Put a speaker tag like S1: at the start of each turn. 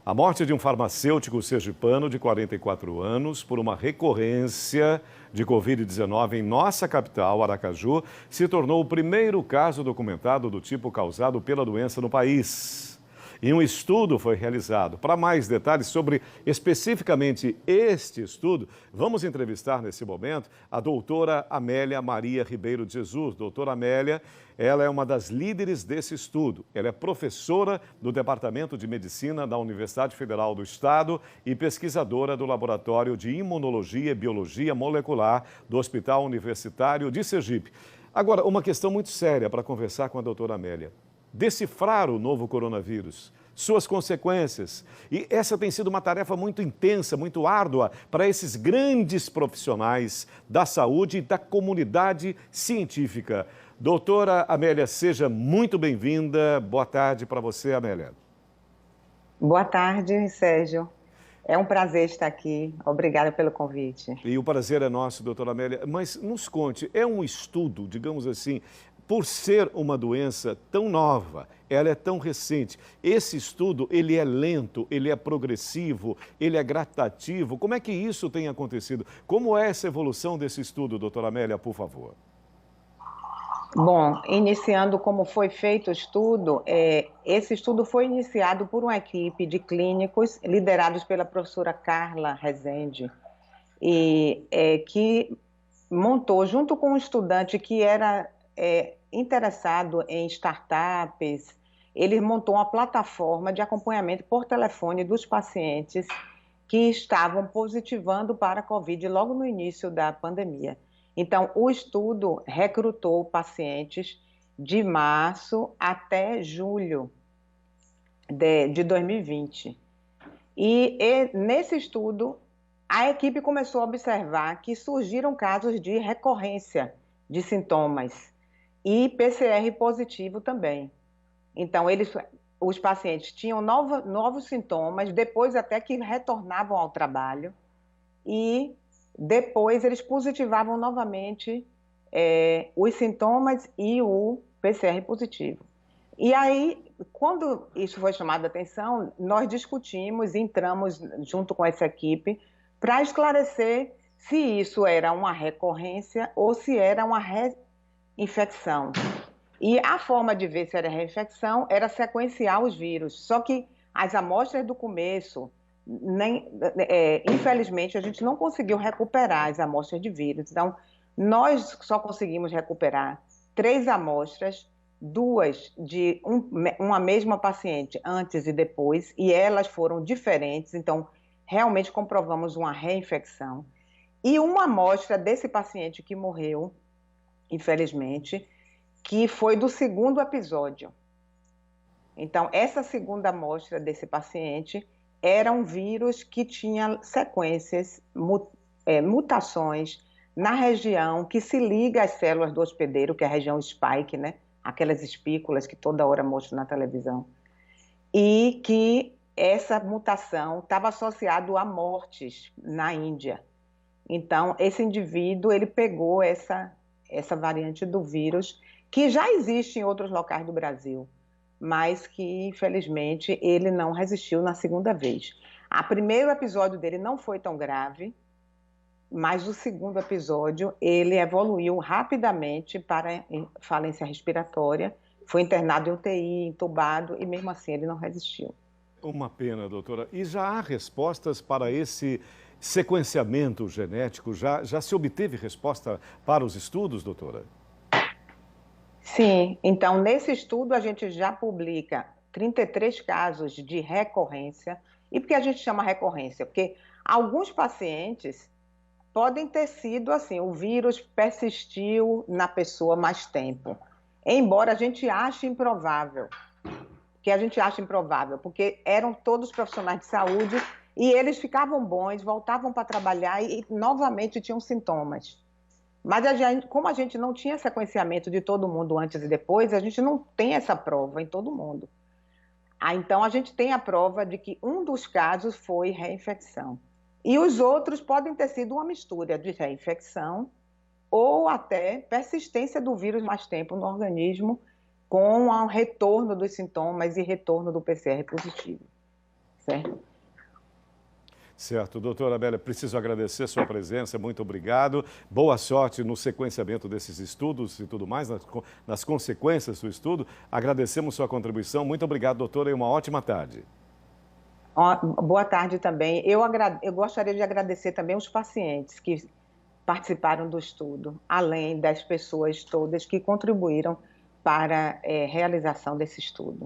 S1: A morte de um farmacêutico sergipano de 44 anos por uma recorrência de Covid-19 em nossa capital, Aracaju, se tornou o primeiro caso documentado do tipo causado pela doença no país. E um estudo foi realizado. Para mais detalhes sobre especificamente este estudo, vamos entrevistar nesse momento a doutora Amélia Maria Ribeiro de Jesus. Doutora Amélia, ela é uma das líderes desse estudo. Ela é professora do Departamento de Medicina da Universidade Federal do Estado e pesquisadora do Laboratório de Imunologia e Biologia Molecular do Hospital Universitário de Sergipe. Agora, uma questão muito séria para conversar com a doutora Amélia. Decifrar o novo coronavírus, suas consequências. E essa tem sido uma tarefa muito intensa, muito árdua para esses grandes profissionais da saúde e da comunidade científica. Doutora Amélia, seja muito bem-vinda. Boa tarde para você, Amélia.
S2: Boa tarde, Sérgio. É um prazer estar aqui. Obrigada pelo convite.
S1: E o prazer é nosso, doutora Amélia. Mas nos conte, é um estudo, digamos assim, por ser uma doença tão nova, ela é tão recente, esse estudo, ele é lento, ele é progressivo, ele é gradativo. Como é que isso tem acontecido? Como é essa evolução desse estudo, doutora Amélia, por favor?
S2: Bom, iniciando como foi feito o estudo, esse estudo foi iniciado por uma equipe de clínicos liderados pela professora Carla Rezende, que montou, junto com um estudante que era interessado em startups, ele montou uma plataforma de acompanhamento por telefone dos pacientes que estavam positivando para a Covid logo no início da pandemia. Então, o estudo recrutou pacientes de março até julho de 2020. E nesse estudo, a equipe começou a observar que surgiram casos de recorrência de sintomas e PCR positivo também. Então, os pacientes tinham novos sintomas, depois até que retornavam ao trabalho, e depois eles positivavam novamente os sintomas e o PCR positivo. E aí, quando isso foi chamado a atenção, nós discutimos, entramos junto com essa equipe para esclarecer se isso era uma recorrência ou se era uma reinfecção. E a forma de ver se era reinfecção era sequenciar os vírus. Só que as amostras do começo, infelizmente, a gente não conseguiu recuperar as amostras de vírus. Então, nós só conseguimos recuperar 3 amostras, 2 de uma mesma paciente antes e depois, e elas foram diferentes. Então, realmente comprovamos uma reinfecção. E uma amostra desse paciente que morreu, infelizmente, que foi do segundo episódio. Então, essa segunda amostra desse paciente era um vírus que tinha sequências, mutações na região que se liga às células do hospedeiro, que é a região spike, né? Aquelas espículas que toda hora mostram na televisão. E que essa mutação estava associada a mortes na Índia. Então, esse indivíduo, ele pegou essa variante do vírus, que já existe em outros locais do Brasil, mas que, infelizmente, ele não resistiu na segunda vez. O primeiro episódio dele não foi tão grave, mas o segundo episódio, ele evoluiu rapidamente para falência respiratória, foi internado em UTI, entubado, e mesmo assim ele não resistiu.
S1: Uma pena, doutora. E já há respostas para esse sequenciamento genético? Já se obteve resposta para os estudos, doutora?
S2: Sim, então nesse estudo a gente já publica 33 casos de recorrência. E por que a gente chama recorrência? Porque alguns pacientes podem ter sido assim, o vírus persistiu na pessoa mais tempo, embora a gente ache improvável. Porque eram todos profissionais de saúde e eles ficavam bons, voltavam para trabalhar e novamente tinham sintomas. Mas como a gente não tinha sequenciamento de todo mundo antes e depois, a gente não tem essa prova em todo mundo. Então, a gente tem a prova de que um dos casos foi reinfecção. E os outros podem ter sido uma mistura de reinfecção ou até persistência do vírus mais tempo no organismo, com o retorno dos sintomas e retorno do PCR positivo. certo?
S1: Certo, doutora Abélia, preciso agradecer sua presença, muito obrigado. Boa sorte no sequenciamento desses estudos e tudo mais, nas consequências do estudo. Agradecemos sua contribuição. Muito obrigado, doutora, e uma ótima tarde.
S2: Boa tarde também. Eu gostaria de agradecer também os pacientes que participaram do estudo, além das pessoas todas que contribuíram para a realização desse estudo.